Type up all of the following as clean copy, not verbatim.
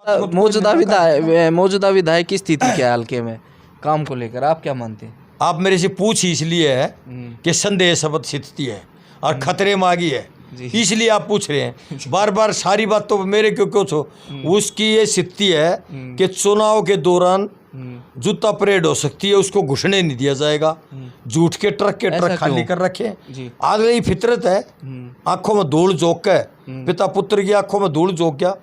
मौजूदा विधायक की स्थिति क्या है हल्के में काम को लेकर, आप क्या मानते हैं? आप मेरे से पूछ इसलिए है कि संदेह शब्द स्थिति है और खतरे में आ गई है, इसलिए आप पूछ रहे हैं बार बार। सारी बात तो मेरे क्यों छो, उसकी ये स्थिति है कि चुनाव के दौरान जूता परेड हो सकती है, उसको घुसने नहीं दिया जाएगा। झूठ के ट्रक खाली कर रखे। आगे ही फितरत है, आंखों में धूल झोंक के पिता पुत्र की आंखों में धूल झोंक गया।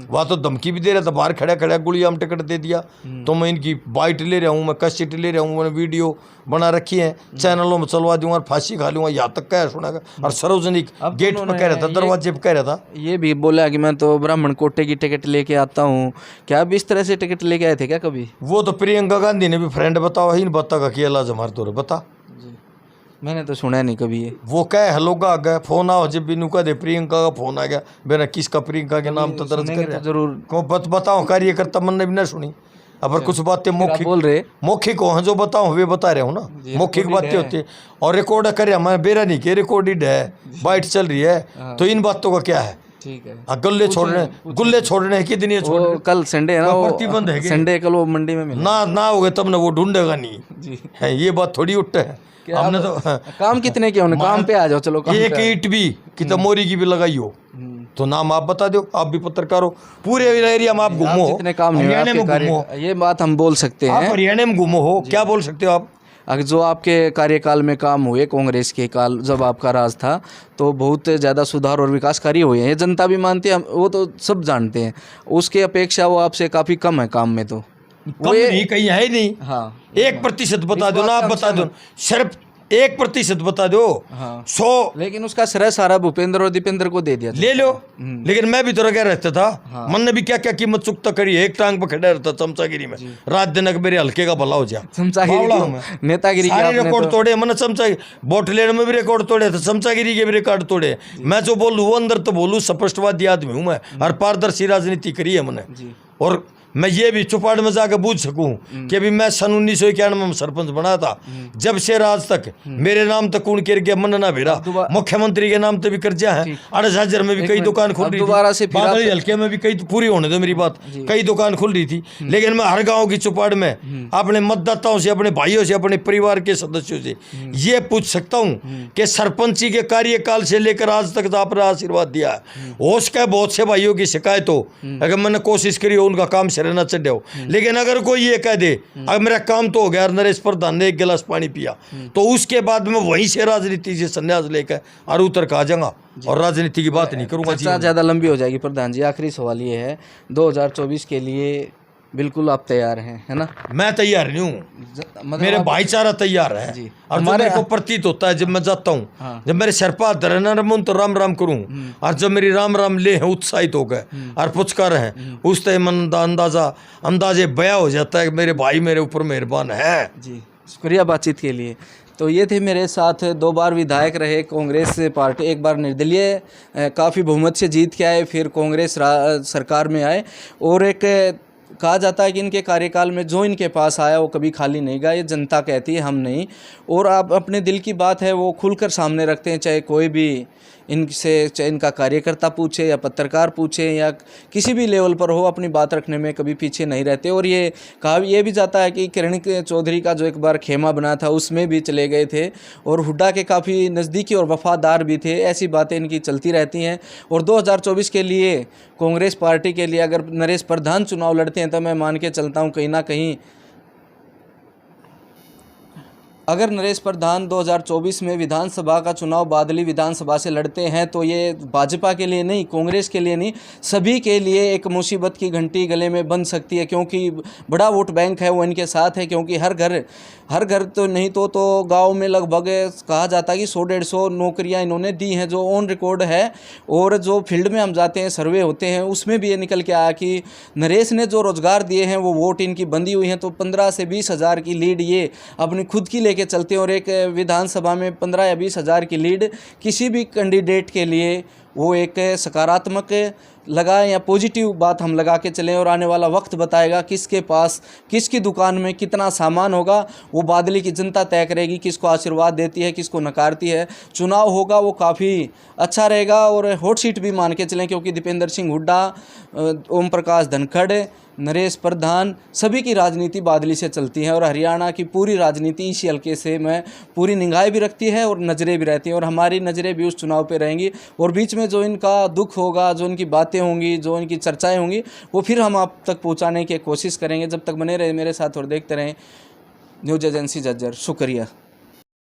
वह तो धमकी भी दे रहा था, बाहर खड़ा खड़ा गुड़िया में टिकट दे दिया, तो मैं इनकी बाइट ले रहा हूँ, मैं कैसेट ले रहा हूँ, मैंने वीडियो बना रखी है, चैनलों में चलवा दूंगा और फांसी खा लूंगा, यहाँ तक कह सुना। और सार्वजनिक गेट पर कह रहा था, दरवाजे पर कह रहा था। ये भी बोला कि मैं तो ब्राह्मण कोटे की टिकट लेके आता हूँ। क्या आप इस तरह से टिकट लेके आए थे क्या कभी? वो तो प्रियंका गांधी ने भी फ्रेंड बताओ ही बता का किया जमार तो बता, मैंने तो सुना नहीं कभी ये। वो कह हेलो का आ गया फोन आओ, जब बिनू का दे प्रियंका का फोन आ गया, मेरा किसका प्रियंका के नाम तो दर्ज कर तो जरूर को बताओ कार्यकर्ता मन ने भी ना सुनी। अब कुछ बातें मौखिक बोल रहे, मौखिक हो जो बताऊं वे बता रहे हो ना, मौखिक बातें होती है और रिकॉर्ड करे, हमारे बेरा नहीं के रिकॉर्डेड है, बाइट चल रही है, तो इन बातों का क्या है? ठीक है, गुल्ले छोड़ने की दिन छोड़, कल संडे है ना, प्रतिबंध है संडे कल वो मंडी में ना हो गए तब ना वो ढूंढेगा नहीं है, ये बात थोड़ी उठ है। हमने तो काम कितने के होने, काम पे आ जाओ चलो। एक ईट भी कि तो मोरी की भी लगाई हो तो नाम आप बता दो, आप भी पत्रकार हो, पूरे एरिया में आप घूमो, जितने काम हरियाणा में घूमो, ये बात हम बोल सकते हैं। आप हरियाणा में घूमो हो, क्या बोल सकते हो आप? अगर जो आपके कार्यकाल में काम हुए कांग्रेस के काल जब आपका राज था, तो बहुत ज़्यादा सुधार और विकास कार्य हुए हैं, ये जनता भी मानती है, वो तो सब जानते हैं। उसके अपेक्षा वो आपसे काफ़ी कम है काम में, तो वो नहीं कहीं है ही नहीं। हाँ, 1% बता दो ना, आप बता दो, सिर्फ 1% बता दो। हाँ, 100, लेकिन उसका श्रेय सारा भूपेंद्र और दीपेंद्र को दे दिया, ले लो। लेकिन मैं भी तो क्या रहता था, मन ने भी क्या क्या कीमत चुकता करी, एक टांग पर खड़ा रहता चमचागिरी में, रात दिन मेरे हल्के का भला हो जाए। चमचागिरी नेतागिरी सारे रिकॉर्ड तोड़े, मैंने चमचा वोट लेने में भी रिकॉर्ड तोड़े थे, चमचागिरी के भी रिकॉर्ड तोड़े। मैं जो बोलूँ वो अंदर तो बोलूँ, स्पष्टवादी आदमी हूँ मैं, और पारदर्शी राजनीति करी है मैंने। और मैं ये भी चौपाड़ में जाकर बूझ सकूं कि अभी मैं सन 1991 में सरपंच बना था, जब से आज तक मेरे नाम तक कौन कर गया मन ना भेरा, मुख्यमंत्री के नाम तो भी कर्जा है, 68,000 में भी कई दुकान खुल रही थी, बादल हल्के में भी कई, पूरी होने दो मेरी बात, कई दुकान खुल रही थी। लेकिन मैं हर गाँव की चौपाड़ में अपने मतदाताओं से, अपने भाइयों से, अपने परिवार के सदस्यों से ये पूछ सकता हूँ कि सरपंची के कार्यकाल से लेकर आज तक आपने आशीर्वाद दिया है, हो सके बहुत से भाइयों की शिकायत हो, अगर मैंने कोशिश करी हो उनका काम रहना चाहिए हो, लेकिन अगर कोई ये कह दे अगर मेरा काम तो हो गया, नरेश प्रधान ने एक गिलास पानी पिया, तो उसके बाद में वहीं से राजनीति से संन्यास लेकर और उतर का आ जाऊंगा और राजनीति की बात नहीं करूंगा। ज़्यादा लंबी हो जाएगी। प्रधान जी, आखिरी सवाल ये है, 2024 के लिए बिल्कुल आप तैयार हैं, है ना? मैं तैयार नहीं हूँ, मेरे भाईचारा तैयार है। और मेरे को प्रतीत होता है जब मैं जाता हूँ, जब मेरे सर पर धरना तो राम राम करूँ, और जब मेरी राम राम ले हैं उत्साहित हो गए और पुचकार हैं, उस टाइम अंदाजे बया हो जाता है कि मेरे भाई मेरे ऊपर मेहरबान है। जी, शुक्रिया बातचीत के लिए। तो ये थे मेरे साथ 2 बार विधायक रहे कांग्रेस पार्टी, एक बार निर्दलीय काफ़ी बहुमत से जीत के आए, फिर कांग्रेस सरकार में आए, और एक कहा जाता है कि इनके कार्यकाल में जो इनके पास आया वो कभी खाली नहीं गया, ये जनता कहती है, हम नहीं। और आप अपने दिल की बात है वो खुलकर सामने रखते हैं, चाहे कोई भी इनसे, चाहे इनका कार्यकर्ता पूछे या पत्रकार पूछे या किसी भी लेवल पर हो, अपनी बात रखने में कभी पीछे नहीं रहते। और ये कहा ये भी जाता है कि किरण चौधरी का जो एक बार खेमा बना था उसमें भी चले गए थे, और हुड्डा के काफ़ी नज़दीकी और वफादार भी थे। ऐसी बातें इनकी चलती रहती हैं। और 2024 के लिए कांग्रेस पार्टी के लिए अगर नरेश प्रधान चुनाव लड़ते हैं तो मैं मान के चलता हूँ कहीं ना कहीं, अगर नरेश प्रधान 2024 में विधानसभा का चुनाव बादली विधानसभा से लड़ते हैं तो ये भाजपा के लिए नहीं, कांग्रेस के लिए नहीं, सभी के लिए एक मुसीबत की घंटी गले में बन सकती है, क्योंकि बड़ा वोट बैंक है वो इनके साथ है। क्योंकि हर घर तो नहीं तो गांव में लगभग कहा जाता है कि 100-150 नौकरियां इन्होंने दी हैं, जो ऑन रिकॉर्ड है। और जो फील्ड में हम जाते हैं, सर्वे होते हैं, उसमें भी ये निकल के आया कि नरेश ने जो रोजगार दिए हैं वो वोट इनकी बंधी हुई हैं। तो 15 से 20 हज़ार की लीड ये अपनी खुद की लेके चलते हैं, और एक विधानसभा में 15 या 20 हज़ार की लीड किसी भी कैंडिडेट के लिए वो एक सकारात्मक लगाएं या पॉजिटिव बात हम लगा के चलें, और आने वाला वक्त बताएगा किसके पास, किसकी दुकान में कितना सामान होगा। वो बादली की जनता तय करेगी, किसको आशीर्वाद देती है, किसको नकारती है। चुनाव होगा वो काफ़ी अच्छा रहेगा, और हॉट सीट भी मान के चलें, क्योंकि दीपेंद्र सिंह हुड्डा, ओम प्रकाश धनखड़, नरेश प्रधान, सभी की राजनीति बादली से चलती है, और हरियाणा की पूरी राजनीति इसी हल्के से में पूरी निगाहें भी रखती है और नज़रें भी रहती हैं, और हमारी नज़रें भी उस चुनाव पे रहेंगी। और बीच में जो इनका दुख होगा, जो इनकी बातें होंगी, जो इनकी चर्चाएं होंगी, वो फिर हम आप तक पहुंचाने की कोशिश करेंगे। जब तक बने रहे मेरे साथ और देखते रहें न्यूज़ एजेंसी झज्जर। शुक्रिया।